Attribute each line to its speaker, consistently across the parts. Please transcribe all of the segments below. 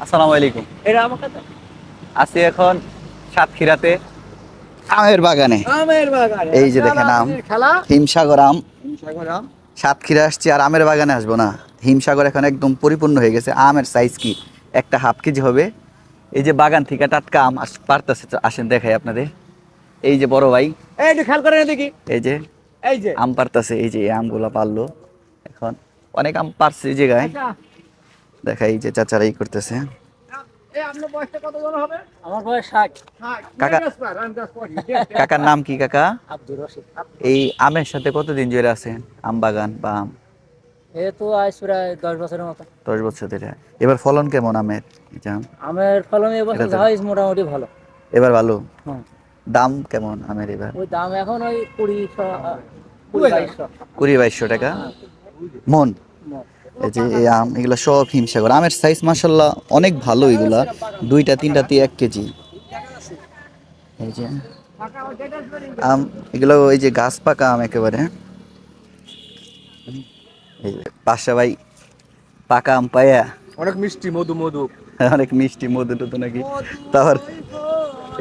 Speaker 1: আসসালামু আলাইকুম।
Speaker 2: এটা আমার কাছে
Speaker 1: আছি এখন সাতক্ষীরাতে আমের বাগানে।
Speaker 2: আমের বাগানে
Speaker 1: এই যে দেখেন আম,
Speaker 2: খেলা
Speaker 1: হিমসাগর আম।
Speaker 2: সাগর আম।
Speaker 1: সাতক্ষীরা আসছি আর আমের বাগানে আসবো না? হিমসাগর এখন একদম পরিপূর্ণ হয়ে গেছে। আমের সাইজ কি একটা হাফ কেজি হবে। এই যে বাগান থেকে টাটকা আম পারতেছে, আসেন দেখাই আপনাদের। এই যে বড় ভাই,
Speaker 2: এই একটু খেয়াল করে দেখি।
Speaker 1: এই যে
Speaker 2: এই যে
Speaker 1: আম পারতেছে, এই যে এই আমগুলো পারলো এখন। অনেক আম পারছে এই জায়গায়,
Speaker 2: আচ্ছা,
Speaker 1: দেখাই এই যে চাচারা ই করতেছে।
Speaker 2: এই আপনার বয়সটা কত জন হবে? আমার বয়স 60।
Speaker 1: কাকা, কাকার নাম কি কাকা?
Speaker 2: আব্দুর রশিদ।
Speaker 1: এই আমের সাথে কতদিন জড়িয়ে আছেন? আম বাগান বা আম
Speaker 2: এ তো আজ প্রায় 10 বছরের মতো।
Speaker 1: 10 বছর ধরে। এবার ফলন কেমন আমের? এই যে আম,
Speaker 2: আমের ফলন এবছর
Speaker 1: এটা তো
Speaker 2: হয় মোটামুটি ভালো।
Speaker 1: এবার ভালো।
Speaker 2: হুম।
Speaker 1: দাম কেমন আমের এবার?
Speaker 2: ওই দাম এখন ওই 20-2200।
Speaker 1: 20-2200 টাকা মন। এই যে এই আম, এগুলো সব হিমসাগর আমের সাইজ মাশাল্লাহ অনেক ভালো। এগুলা 2টা 3টাতে 1 কেজি। এই যে আম, এগুলো ওই যে গাছ পাকা আম একেবারে। এই যে বাসা ভাই পাকা আম পায়া
Speaker 2: অনেক মিষ্টি, মধু মধু।
Speaker 1: অনেক মিষ্টি মধু টধু নাকি। তারপর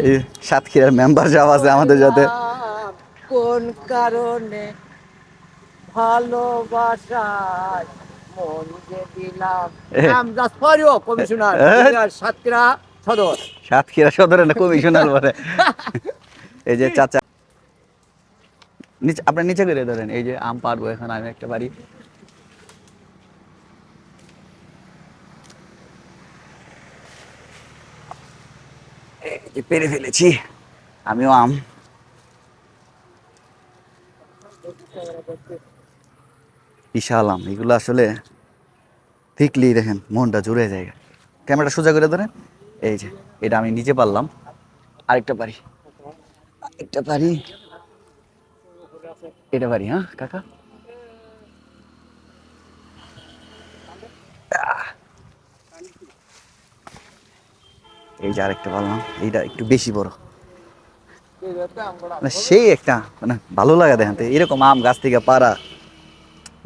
Speaker 1: এই সাতক্ষীরার মেম্বার যাওয়া আছে আমাদের সাথে।
Speaker 2: কোন কারণে ভালোবাসায় মন যে দিলাম। I'm just for you commissioner Satkhira Sadar.
Speaker 1: Satkhira সদরে না কমিশনার বলে। এই যে চাচা নিচে, আপনার নিচে করে ধরেন। এই যে আম পারবো এখন আমি একটা বাড়ি। এই যে পেরে ফেলেছি আমিও আম। বিশাল আম এগুলো, আসলে দেখলেই দেখেন মনটা জুড়ে যায়। ক্যামেরাটা সোজা করে ধরেন। এই যে এটা আমি নিচে পারলাম, আরেকটা পারি, আরেকটা পারি, এটা পারি। হ্যাঁ কাকা, এই যে আরেকটা পারলাম, এইটা একটু বেশি বড়। মানে সেই একটা মানে ভালো লাগে দেখেন তো, এরকম আম গাছ থেকে পারা।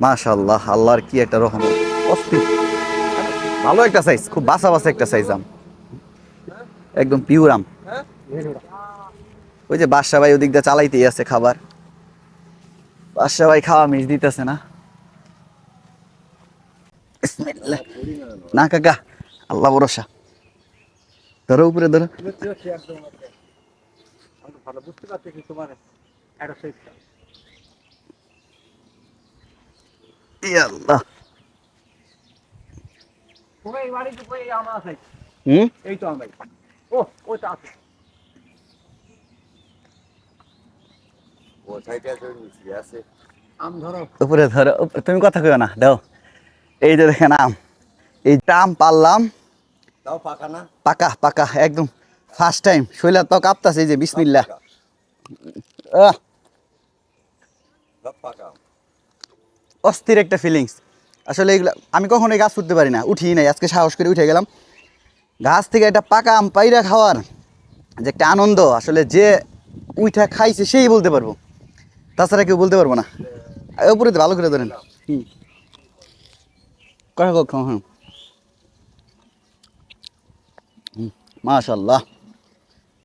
Speaker 1: মাশাআল্লাহ, আল্লাহর কি একটা রহমত। অস্থির ভালো একটা সাইজ, খুব বাসা বাসা একটা সাইজ আম, একদম পিওর আম। ওই যে বাদশা ভাই ওদিক দিয়ে চালাইতেই আছে খাবার। বাদশা ভাই খাওয়া মিস দিতেছে না। বিসমিল্লাহ। না কাকা, আল্লাহ ভরসা। ধরো উপরে ধরো।
Speaker 2: বুঝতে পারছি তোমার একটা
Speaker 1: ইয়া আল্লাহ।
Speaker 2: এই বাড়িতে কই আম আছে?
Speaker 1: হুম,
Speaker 2: এই তো আম ভাই। ও ওটা আছে। ও সাইডে আছে। আম ধরো।
Speaker 1: উপরে ধরো, তুমি কথা কইও না, দাও। এই যে দেখেন আম, এই আম পারলাম।
Speaker 2: দাও পাকা না?
Speaker 1: পাকা পাকা একদম ফার্স্ট টাইম। শৈলা তো কাঁপতাছে। এই যে বিসমিল্লাহ। আহ,
Speaker 2: সব পাকা।
Speaker 1: অস্থির একটা ফিলিংস। আসলে এগুলা আমি কখনোই গাছ উঠতে পারি না, উঠি নাই, আজকে সাহস করে উঠে গেলাম গাছ থেকে। একটা পাকা আম পাইরা খাওয়ার যে একটা আনন্দ, আসলে যে উইঠা খাইছে সেই বলতে পারবো, তাছাড়া কেউ বলতে পারবো না। উপরে তো ভালো করে ধরেন। হুম, কথা কখন। হুম, মাশাআল্লাহ।